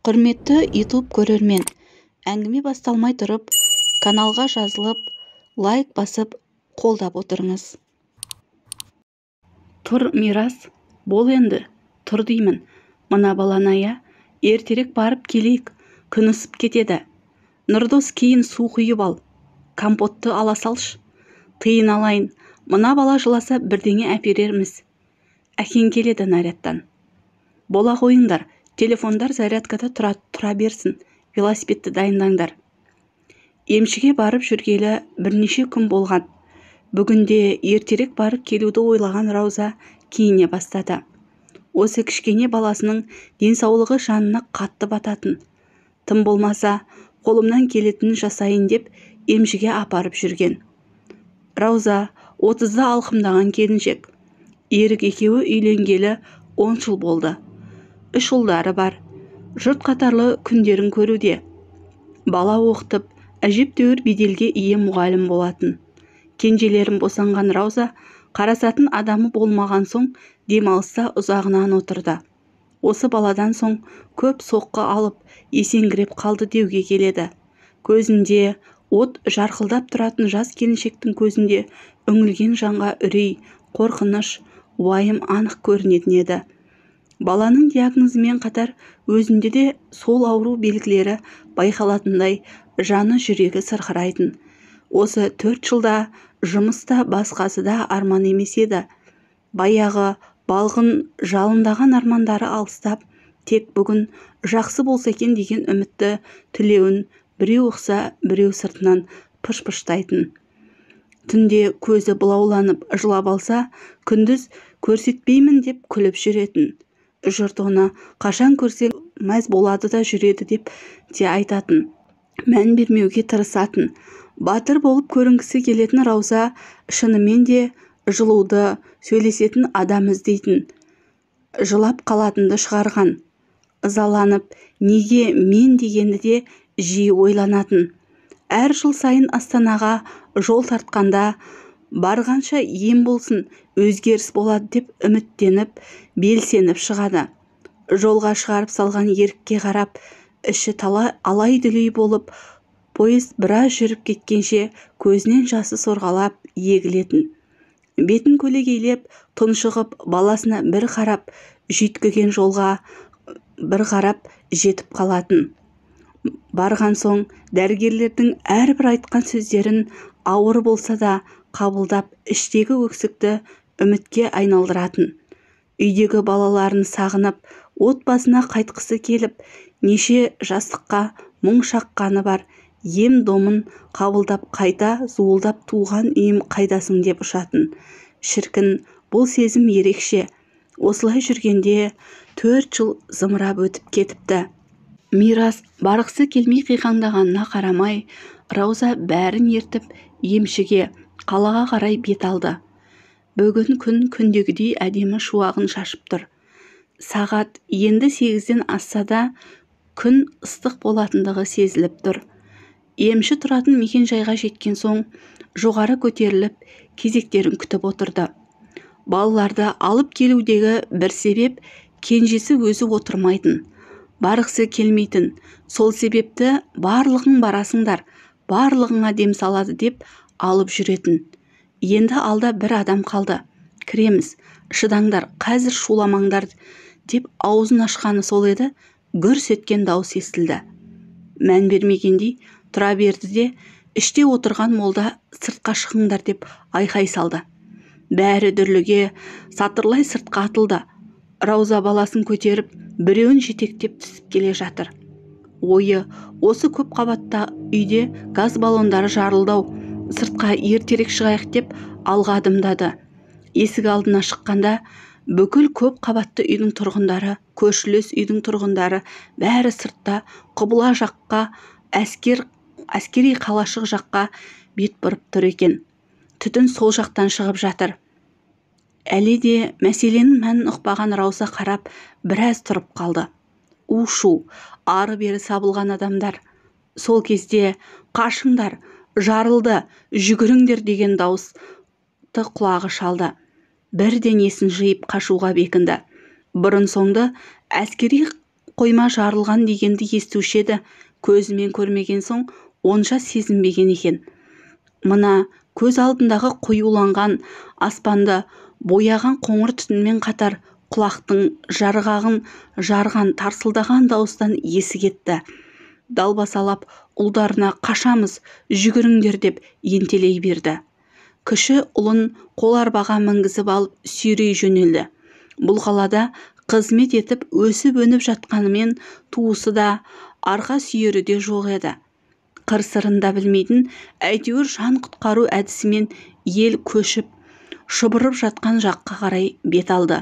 Құрметті YouTube көрермен, әңгіме басталмай тұрып, каналға жазылып, лайк басып, қолдап отырыңыз. Тұр, Мирас, бол енді, тұр деймін. Мына баланая, ертерек барып келейік, күн ысып кетеді. Нұрдос, кейін су құйып ал, компотты ала салшы. Тыйын алайын, мына бала жыласа бірдеңе әперерміз. Әкең келеді нарядтан. Бола қойыңдар, телефондар зарядкада тұра берсін, велосипедті дайындаңдар. Емшіге барып жүргелі бірнеше күн болған. Бүгінде ертерек барып келуді ойлаған Рауза киіне бастады. Осы кішкене баласының денсаулығы жанына қатты бататын. Тым болмаса, қолымнан келетінін жасайын деп емшіге апарып жүрген. Рауза 30-да алқымдаған келіншек. Ерік екеуі үйленгелі 10 жыл болды. 3 ұлдары бар. Жұрт қатарлы күндерін көруде. Бала оқытып, әжептәуір беделге ие мұғалім болатын. Кенжелерін босанған Рауза қарасатын адамы болмаған соң демалыста ұзағынан отырды. Осы баладан соң көп соққы алып, есеңгіреп қалды деуге келеді. Көзінде от жарқылдап тұратын жас келіншектің көзінде үңілген жанға үрей, қорқыныш, уайым анық көрінетін еді. Баланың диагнозымен қатар өзінде де сол ауру белгілері байқалатындай жаны жүрегі сырқырайтын. Осы 4 жылда жұмыста басқасы да арман емес еді. Баяғы балғын жалындаған армандары алыстап, тек бүгін жақсы болса екен деген үмітті тілеуін біреу ұқса, біреу сыртынан пыш-пыштайтын. Түнде көзі бұлауланып жылап алса, күндіз көрсетпеймін деп күліп жүретін. Жұрт оны қашан көрсе мәз болады да жүреді деп те айтатын. Мән бермеуге тырысатын. Батыр болып көрінгісі келетін Рауза шынымен де жылуды, сөйлесетін адам іздейтін. Жылап қалатынды шығарған. Ызаланып, неге мен дегенді де жиі ойланатын. Әр жыл сайын Астанаға жол тартқанда барғанша ем болсын, өзгеріс болады деп үміттеніп, белсеніп шығады. Жолға шығарып салған ерікке қарап, іші алай-дүлей болып, поезд біраз жүріп кеткенше көзінен жасы сорғалап егілетін. Бетін көлегейлеп, тұншығып, баласына бір қарап, жүйткіген жолға бір қарап жетіп қалатын. Барған соң дәрігерлердің әрбір айтқан сөздерін ауыр болса да қабылдап, іштегі өксікті үмітке айналдыратын. Үйдегі балаларын сағынып, отбасына қайтқысы келіп, неше жастыққа мұң шаққаны бар, ем домын қабылдап қайта зуылдап туған үйім қайдасың деп ұшатын. Шіркін, бұл сезім ерекше. Осылай жүргенде 4 жыл зымырап өтіп кетіпті. Мирас барғысы келмей қиқаңдағанына қарамай, Рауза бәрін ертіп емшіге, қалаға қарай бет алды. Бүгін күн күндегідей әдемі шуағын шашып тұр. Сағат енді 8-ден асса да күн ыстық болатындығы сезіліп тұр. Емші тұратын мекен-жайға жеткен соң жоғары көтеріліп, кезектерін күтіп отырды. Балаларды алып келудегі бір себеп кенжесі өзі отырмайтын, барғысы келмейтін. Сол себепті барлығың барасыңдар, барлығыңа дем салады деп алып жүретін. Енді алда бір адам қалды. Кіреміз, шыдаңдар, қазір шуламаңдар деп аузын ашқаны сол еді, гүрс еткен дауыс естілді. Мән бермегендей тұра берді де, іште отырған молда сыртқа шығыңдар деп айқай салды. Бәрі дүрліге сатырлай сыртқа атылды. Рауза баласын көтеріп, біреуін жетектеп түсіп келе жатыр. Ойы, осы көп қабатта үйде газ баллондары жарылдау, сыртқа ертерек шығайық деп алға адымдады. Есік алдына шыққанда бүкіл көп қабатты үйдің тұрғындары, көршілес үйдің тұрғындары бәрі сыртта құбыла жаққа, әскери қалашық жаққа бет бұрып тұр екен. Түтін сол жақтан шығып жатыр. Әлі де мәселенің мәнін ұқпаған Рауза қарап біраз тұрып қалды. У-шу, ары-бері сабылған адамдар. Сол кезде қашыңдар, жарылды, жүгіріңдер деген дауысты құлағы шалды. Бірден есін жиып қашуға бекінді. Бұрын соңды әскери қойма жарылған дегенді естуші еді, көзімен көрмеген соң онша сезінбеген екен. Мына көз алдындағы қоюланған аспанды бояған қоңыр түтінмен қатар құлақтың жарғағын жарған тарсылдаған дауыстан есі кетті. Далбасалап ұлдарына қашамыз, жүгіріңдер деп ентелей берді. Кіші ұлын қол арбаға мінгізіп алып сүйрей жөнелді. Бұл қалада қызмет етіп өсіп-өніп жатқанымен туысы да арқа сүйері де жоқ еді. Қыр-сырын да білмейтін, әйтеуір жан құтқару әдісімен ел көшіп, шұбырып жатқан жаққа қарай бет алды.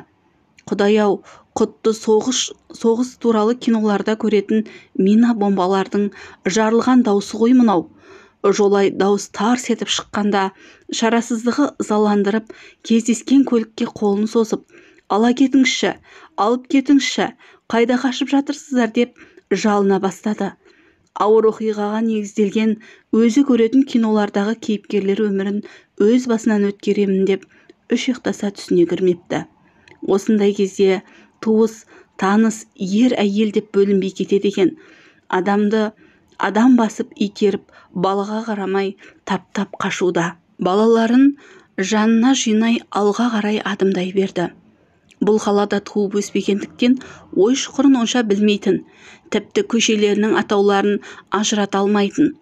Құдай-ау, құтты соғыс туралы киноларда көретін мина бомбалардың жарылған даусы ғой мынау. Жолай дауыс тарс етіп шыққанда, шарасыздығы ызаландырып, кездескен көлікке қолын созып, ала кетіңізші, алып кетіңізші, қайда қашып жатырсыздар деп жалына бастады. Ауыр оқиғаға негізделген, өзі көретін кинолардағы кейіпкерлер өмірін өз басынан өткеремін деп үш ұйықтаса түсіне кірмепті. Осындай кезде туыс, таныс, ер-әйел деп бөлінбей кетеді екен. Адамды адам басып итеріп, балаға қарамай таптап қашуда. Балаларын жанына жинай алға қарай адымдай берді. Бұл қалада туып өспегендіктен ой шұқырын онша білмейтін, тіпті көшелерінің атауларын ажырата алмайтын.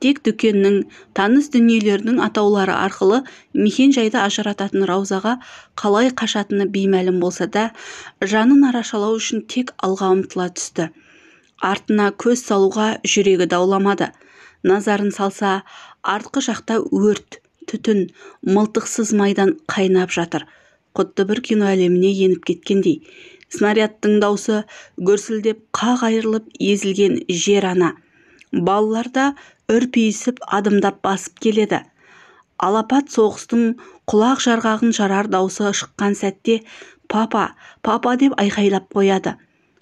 Тек дүкеннің, таныс дүниелердің атаулары арқылы мекен жайды ажырататын Раузаға қалай қашатыны беймәлім болса да, жанын арашалау үшін тек алға ұмтыла түсті. Артына көз салуға жүрегі дауламады. Назарын салса, артқы жақта өрт, түтін, мылтықсыз майдан қайнап жатыр. Құтты бір кино әлеміне еніп кеткендей. Снарядтың даусы гүрсілдеп қақ айырылып езілген жер ана. Балалар да үрпейісіп адымдап басып келеді. Алапат соғыстың құлақ жарғағын жарар даусы шыққан сәтте «Папа, папа» деп айқайлап қояды.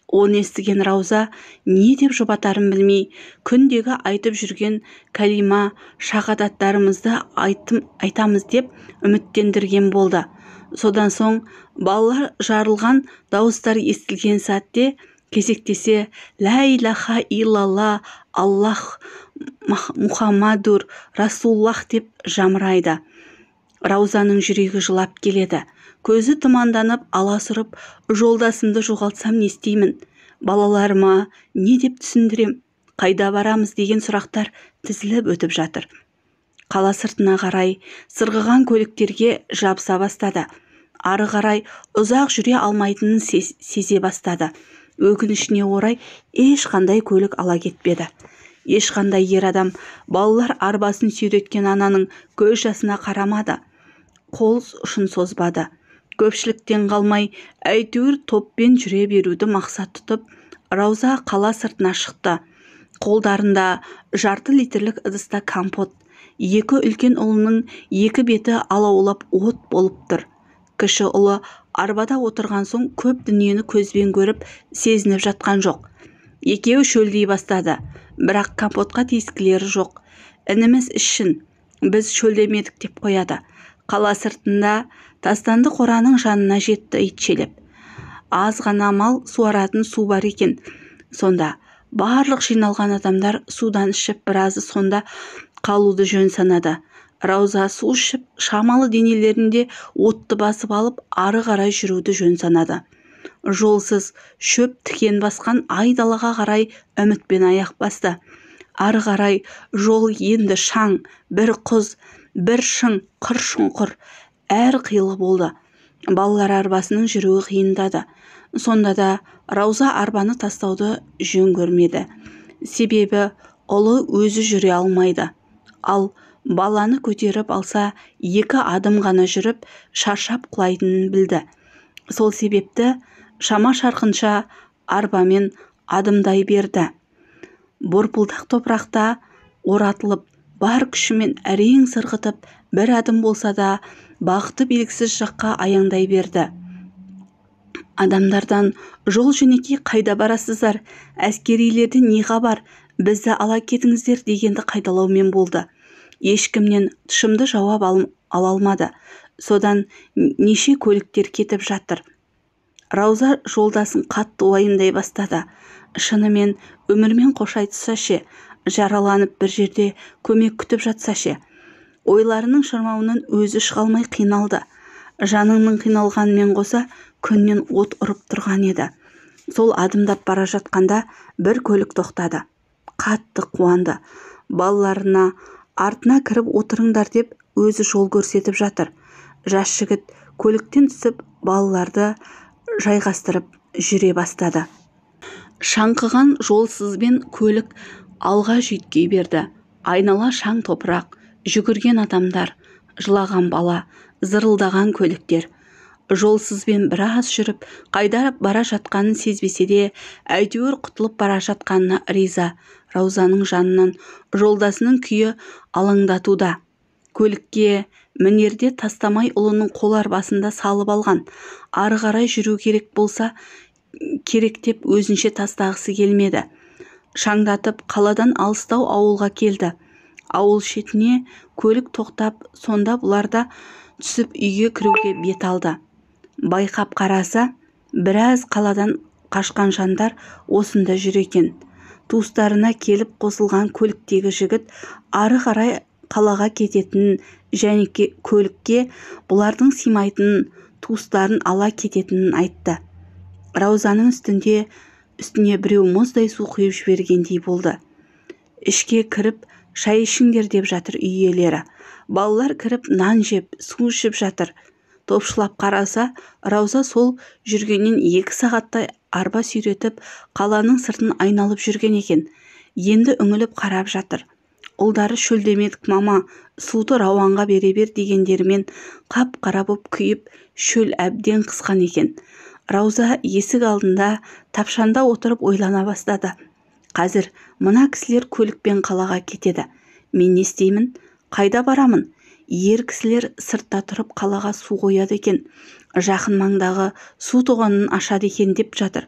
Оны естіген Рауза не деп жұбатарын білмей, күндегі айтып жүрген кәлима шағадаттарымызды айтамыз деп үміттендірген болды. Содан соң балалар жарылған дауыстар естілген сәтте кезектесе «Лә илаха илалла, Аллах Мұхаммадур Расуллах» деп жамырайды. Раузаның жүрегі жылап келеді. Көзі тұманданып, аласұрып, жолдасымды жоғалтсам не істеймін? Балаларыма не деп түсіндірем? Қайда барамыз деген сұрақтар тізіліп өтіп жатыр. Қала сыртына қарай сырғыған көліктерге жабыса бастады. Ары қарай ұзақ жүре алмайтынын сезе бастады. Өкінішіне орай ешқандай көлік ала кетпеді. Ешқандай ер адам балалар арбасын сүйреткен ананың көз жасына қарамады. Қол ұшын созбады. Көпшіліктен қалмай, әйтеуір топпен жүре беруді мақсат тұтып, Рауза қала сыртына шықты. Қолдарында жарты литрлік ыдыста компот. Екі үлкен ұлының екі беті алаулап от болып тұр. Кіші ұлы арбада отырған соң көп дүниені көзбен көріп, сезініп жатқан жоқ. Екеуі шөлдей бастады, бірақ компотқа тиіскілері жоқ. Ініміз ішін, біз шөлдемедік деп қояды. Қала сыртында тастанды қораның жанына жетті итшелеп. Аз ғана мал суаратын су бар екен. Сонда барлық жиналған адамдар судан ішіп, біразы сонда қалуды жөн санады. Рауза су ішіп, шамалы денелерінде отты басып алып, ары қарай жүруді жөн санады. Жолсыз шөп тікен басқан ай далаға қарай үмітпен аяқ басты. Ары қарай жол енді шаң, бір құз, бір шың, қыр-шұңқыр, әр қилы болды. Балалар арбасының жүруі қиындады. Сонда да Рауза арбаны тастауды жөн көрмеді. Себебі ұлы өзі жүре алмайды. Ал баланы көтеріп алса, екі адым ғана жүріп, шаршап құлайтынын білді. Сол себепті шама шарқынша арбамен адымдай берді. Борпылдақ топырақта оратылып, бар күшімен әрең сырғытып, бір адым болса да бақыты белгісіз жаққа аяңдай берді. Адамдардан жол жөнекей қайда барасыздар, әскерилерді не хабар, бізді ала кетіңіздер дегенді қайталаумен болды. Ешкімнен тұшымды жауап ала алмады. Содан неше көліктер кетіп жатыр. Рауза жолдасын қатты уайымдай бастады. Шынымен өмірмен қош айтса ше, жараланып бір жерде көмек күтіп жатса ше. Ойларының шырмауынан өзі шыға алмай қиналды. Жанының қиналғанымен қоса күннен от ұрып тұрған еді. Сол адымдап бара жатқанда бір көлік тоқтады. Қатты қуанды. Балаларына артына кіріп отырыңдар деп өзі жол көрсетіп жатыр. Жас жігіт көліктен түсіп балаларды жайғастырып жүре бастады. Шаңқыған жолсызбен көлік алға жүйткей берді. Айнала шаң топырақ, жүгірген адамдар, жылаған бала, зырылдаған көліктер. Жолсызбен біраз жүріп, қайда бара жатқанын сезбесе де, әйтеуір құтылып бара жатқанына риза. Раузаның жанынан жолдасының күйі алаңдатуда. Көлікке мінерде тастамай ұлының қол арбасында салып алған. Ары қарай жүру керек болса керек деп өзінше тастағысы келмеді. Шаңдатып қаладан алыстау ауылға келді. Ауыл шетіне көлік тоқтап, сонда бұларда түсіп үйге кіруге бет алды. Байқап қараса, біраз қаладан қашқан жандар осында жүр екен. Туыстарына келіп қосылған көліктегі жігіт ары қарай қалаға кететінін және көлікке бұлардың сыймайтынын, туыстарын ала кететінін айтты. Раузаның үстіне біреу мұздай су құйып жібергендей болды. Ішке кіріп, шай ішіңдер деп жатыр үй иелері. Балалар кіріп нан жеп, су ішіп жатыр. Топшылап қараса, Рауза сол жүргеннен 2 сағаттай арба сүйретіп, қаланың сыртын айналып жүрген екен. Енді үңіліп қарап жатыр. Ұлдары шөлдемедік мама, суды Рауанға бере бер дегендерімен қап-қара боп күйіп, шөл әбден қысқан екен. Рауза есік алдында тапшанда отырып ойлана бастады. Қазір мына кісілер көлікпен қалаға кетеді. Мен не істеймін? Қайда барамын? Ер кісілер сыртта тұрып қалаға су қояды екен. Жақын маңдағы су тоғанын ашады екен деп жатыр.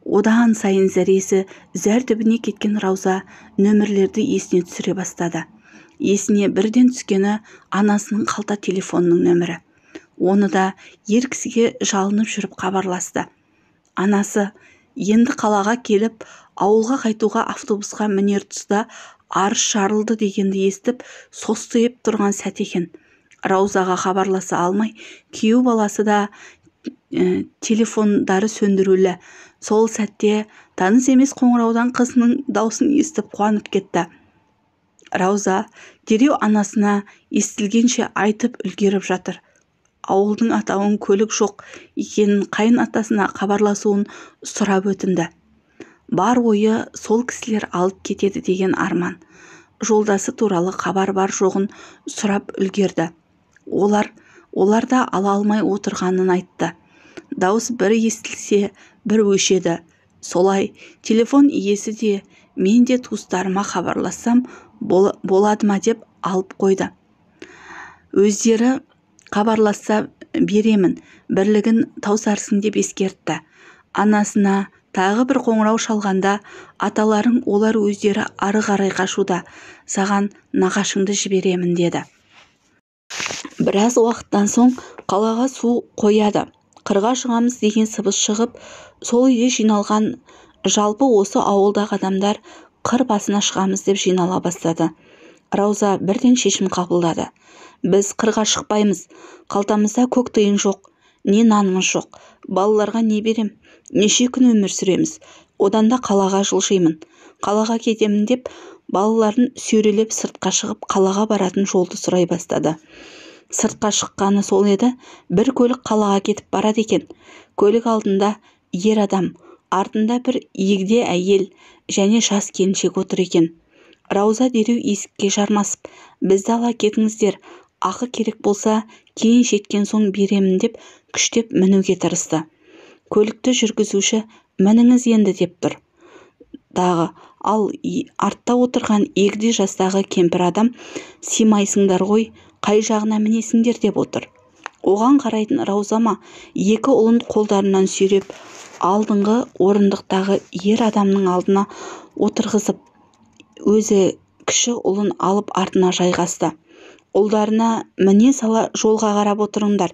Одан сайын зәресі зәр түбіне кеткен Рауза нөмірлерді есіне түсіре бастады. Есіне бірден түскені анасының қалта телефонының нөмірі. Оны да ер кісіге жалынып жүріп хабарласты. Анасы енді қалаға келіп, ауылға қайтуға автобусқа мінер тұста арыз жарылды дегенді естіп, состиып тұрған сәт екен. Раузаға хабарласа алмай, күйеу баласы да телефондары сөндірулі. Сол сәтте таныс емес қоңыраудан қызының даусын естіп қуанып кетті. Рауза дереу анасына естілгенше айтып үлгеріп жатыр. Ауылдың атауын көлік жоқ екенін қайын атасына хабарласуын сұрап өтінді. Бар ойы сол кісілер алып кетеді деген арман. Жолдасы туралы хабар бар жоғын сұрап үлгерді. Олар да ала алмай отырғанын айтты. Дауыс бір естілсе, бір өшеді. Солай телефон иесі де мен де туыстарыма хабарлассам болады ма деп алып қойды. Өздері хабарласса беремін, бірлігін таусарсың деп ескертті. Анасына тағы бір қоңырау шалғанда аталарың олар өздері ары қарай қашуда, саған нағашыңды жіберемін деді. Біраз уақыттан соң қалаға су қояды. Қырға шығамыз деген сыбыс шығып, сол үйде жиналған жалпы осы ауылдағы адамдар қыр басына шығамыз деп жинала бастады. Рауза бірден шешім қабылдады. Біз қырға шықпаймыз, қалтамызда көк тиын жоқ, не нанымыз жоқ, балаларға не берем, неше күн өмір сүреміз, одан да қалаға жылжимын. Қалаға кетемін деп, балаларын сүйрелеп сыртқа шығып қалаға баратын жолды сұрай бастады. Сыртқа шыққаны сол еді, бір көлік қалаға кетіп барады екен. Көлік алдында ер адам, артында бір егде әйел және жас келіншек отыр екен. Рауза дереу есікке жармасып, бізді ала кетіңіздер, ақы керек болса кейін жеткен соң беремін деп күштеп мінуге тырысты. Көлікті жүргізуші мініңіз енді деп тұр. Дағы, ал артта отырған егде жастағы кемпір адам симайсыңдар ғой, қай жағына мінесіңдер деп отыр. Оған қарайтын Раузама екі ұлын қолдарынан сүйреп, алдыңғы орындықтағы ер адамның алдына отырғызып, өзі кіші ұлын алып артына жайғасты. Ұлдарына міне сала жолға қарап отырыңдар.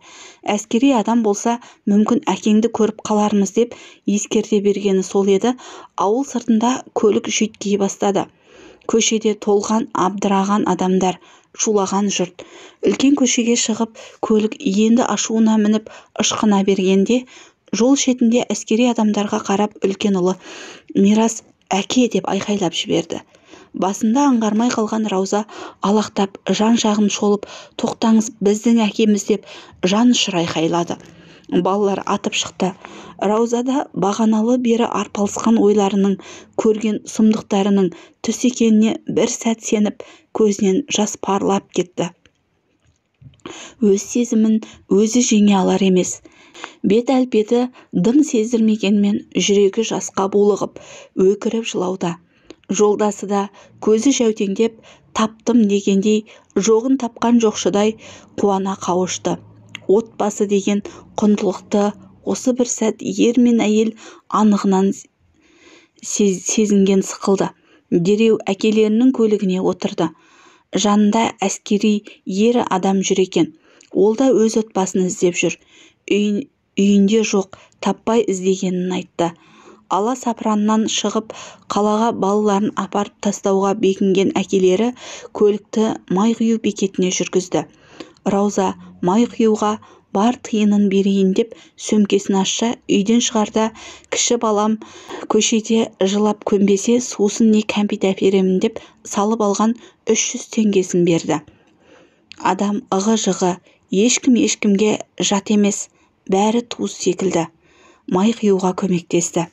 Әскери адам болса, мүмкін әкеңді көріп қалармыз деп ескерте бергені сол еді. Ауыл сыртында көлік жүйткей бастады. Көшеде толған абдыраған адамдар, шулаған жұрт. Үлкен көшеге шығып, көлік енді ашуына мініп ышқына бергенде, жол шетінде әскери адамдарға қарап үлкен ұлы Мирас әке деп айқайлап жіберді. Басында аңғармай қалған Рауза алақтап, жан-жағын шолып, тоқтаңыз, біздің әкеміз деп жан ұшыра айқайлады. Балалар атып шықты. Раузада бағаналы бері арпалысқан ойларының, көрген сұмдықтарының түс екеніне бір сәт сеніп, көзінен жас парлап кетті. Өз сезімін өзі жеңе алар емес. Бет әлпеті дым сездірмегенмен жүрегі жасқа булығып, өкіріп жылауда. Жолдасы да көзі жәутеңдеп, таптым дегендей, жоғын тапқан жоқшыдай қуана қауышты. Отбасы деген құндылықты осы бір сәт ер мен әйел анығынан сезінген сықылды. Дереу әкелерінің көлігіне отырды. Жанында әскери ер адам жүр екен. Ол да өз отбасын іздеп жүр. Үйінде жоқ, таппай іздегенін айтты. Ала сапраннан шығып, қалаға балаларын апарып тастауға бекінген әкелері көлікті май құю бекетіне жүргізді. Рауза май құюға бар тиынын берейін деп сөмкесін ашса, үйден шығарда кіші балам көшеде жылап көнбесе сусын не кәмпит әперемін деп салып алған 300 теңгесін берді. Адам ығы-жығы, ешкім ешкімге жат емес, бәрі туыс секілді. Май құюға көмектесті.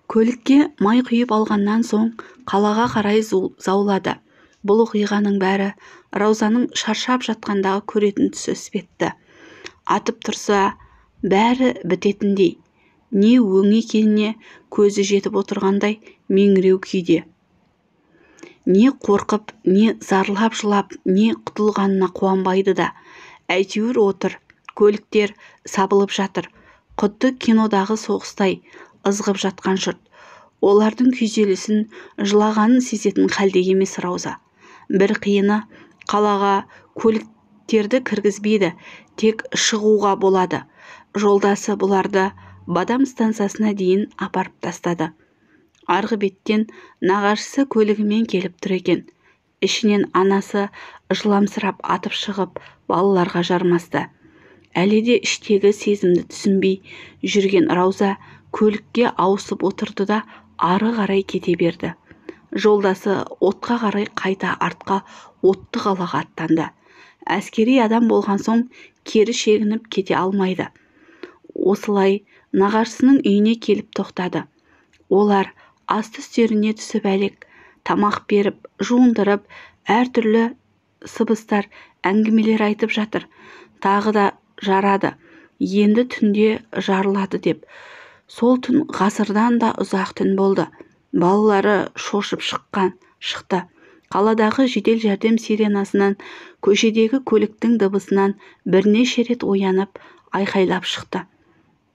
Көлікке май құйып алғаннан соң қалаға қарай заулады. Бұл оқиғаның бәрі Раузаның шаршап жатқандағы көретін түсі іспетті. Атып тұрса, бәрі бітетіндей. Не өң екеніне көзі жетіп отырғандай меңіреу күйде. Не қорқып, не зарлап жылап, не құтылғанына қуанбайды да. Әйтеуір отыр, көліктер сабылып жатыр. Құдды кинодағы соғыстай ызғып жатқан жұрт. Олардың күйзелісін, жылағанын сезетін халде емес Рауза. Бір қиыны, қалаға көліктерді кіргізбейді, тек шығуға болады. Жолдасы бұларды Бадам стансасына дейін апарып тастады. Арғы беттен нағашысы көлігімен келіп тұр екен. Ішінен анасы жыламсырап атып шығып, балаларға жармасты. Әлі де іштегі сезімді түсінбей жүрген Рауза көлікке ауысып отырды да ары қарай кете берді. Жолдасы отқа қарай қайта артқа отты қалаға аттанды. Әскери адам болған соң кері шегініп кете алмайды. Осылай нағашысының үйіне келіп тоқтады. Олар асты-үстеріне түсіп әлек, тамақ беріп, жуындырып, әртүрлі сыбыстар, әңгімелер айтып жатыр. Тағы да жарады, енді түнде жарылады деп. Сол түн ғасырдан да ұзақ түн болды. Балалары шошып шықты. Қаладағы жедел жәрдем сиренасынан, көшедегі көліктің дыбысынан бірнеше рет оянып, айқайлап шықты.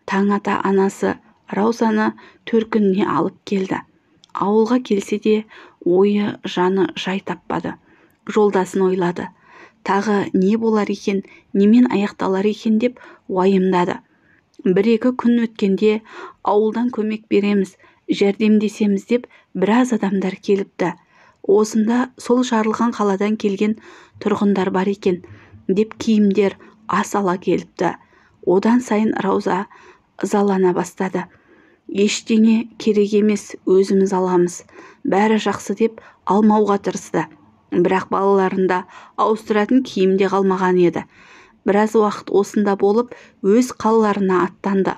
Таң ата анасы Раузаны төркініне алып келді. Ауылға келсе де ойы, жаны жай таппады. Жолдасын ойлады. Тағы не болар екен, немен аяқталар екен деп уайымдады. Бір-екі күн өткенде ауылдан көмек береміз, жәрдемдесеміз деп біраз адамдар келіпті. Осында сол жарылған қаладан келген тұрғындар бар екен деп киімдер ас ала келіпті. Одан сайын Рауза ызалана бастады. Ештеңе керек емес, өзіміз аламыз. Бәрі жақсы деп алмауға тырысты. Бірақ балаларында ауыстыратын киім де қалмаған еді. Біраз уақыт осында болып, өз қалаларына аттанды.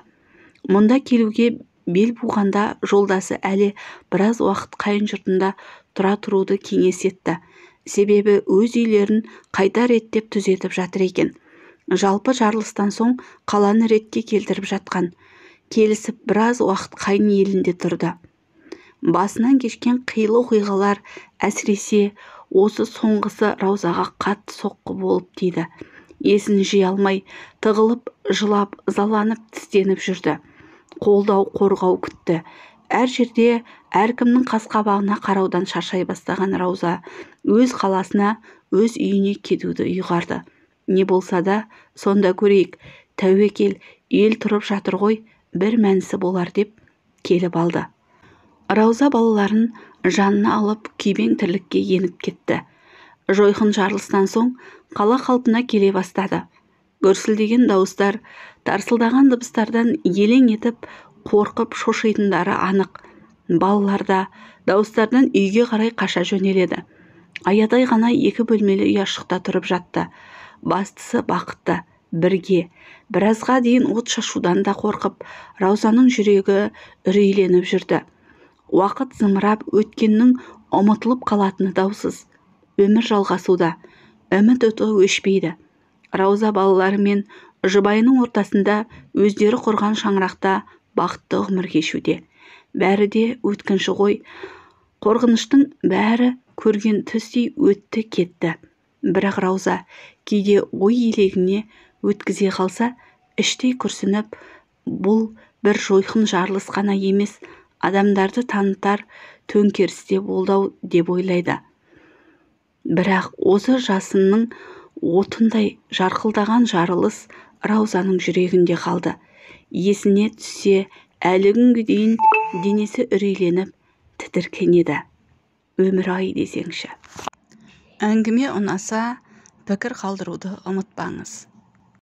Мұнда келуге бел буғанда жолдасы әлі біраз уақыт қайын жұртында тұра тұруды кеңес етті. Себебі өз үйлерін қайта реттеп түзетіп жатыр екен. Жалпы жарылыстан соң қаланы ретке келтіріп жатқан. Келісіп біраз уақыт қайын елінде тұрды. Басынан кешкен қилы оқиғалар, әсіресе осы соңғысы Раузаға қатты соққы болып тиді. Есін жия алмай, тығылып, жылап, ызаланып, тістеніп жүрді. Қолдау, қорғау күтті. Әр жерде әркімнің қас-қабағына қараудан шаршай бастаған Рауза өз қаласына, өз үйіне кетуді ұйғарды. Не болса да сонда көрейік, тәуекел, ел тұрып жатыр ғой, бір мәнісі болар деп келіп алды. Рауза балаларын жанына алып күйбең тірлікке еніп кетті. Жойқын жарылыстан соң қала қалпына келе бастады. Гүрсілдеген дауыстар, тарсылдаған дыбыстардан елең етіп, қорқып шошитындары анық. Балалар да дауыстардан үйге қарай қаша жөнеледі. Аядай ғана 2 бөлмелі ұяшықта тұрып жатты. Бастысы бақытты, бірге, біразға дейін от шашудан да қорқып, Раузаның жүрегі үрейленіп жүрді. Уақыт зымырап өткеннің ұмытылып қалатыны даусыз. Өмір жалғасуда, үміт оты өшпейді. Рауза балалары мен жұбайының ортасында өздері құрған шаңырақта бақытты ғұмыр кешуде. Бәрі де өткінші ғой. Қорқыныштың бәрі көрген түстей өтті кетті. Бірақ Рауза кейде ой елегіне өткізе қалса, іштей күрсініп, бұл бір жойқын жарылыс қана емес, адамдарды танытар төңкерісте болды деп ойлайды. Бірақ осы жасынның отындай жарқылдаған жарылыс Раузаның жүрегінде қалды. Есіне түссе, әлі күнге дейін денесі үрейленіп, тітіркенеді. Өмір-ай десеңші. Әңгіме ұнаса, пікір қалдыруды ұмытпаңыз.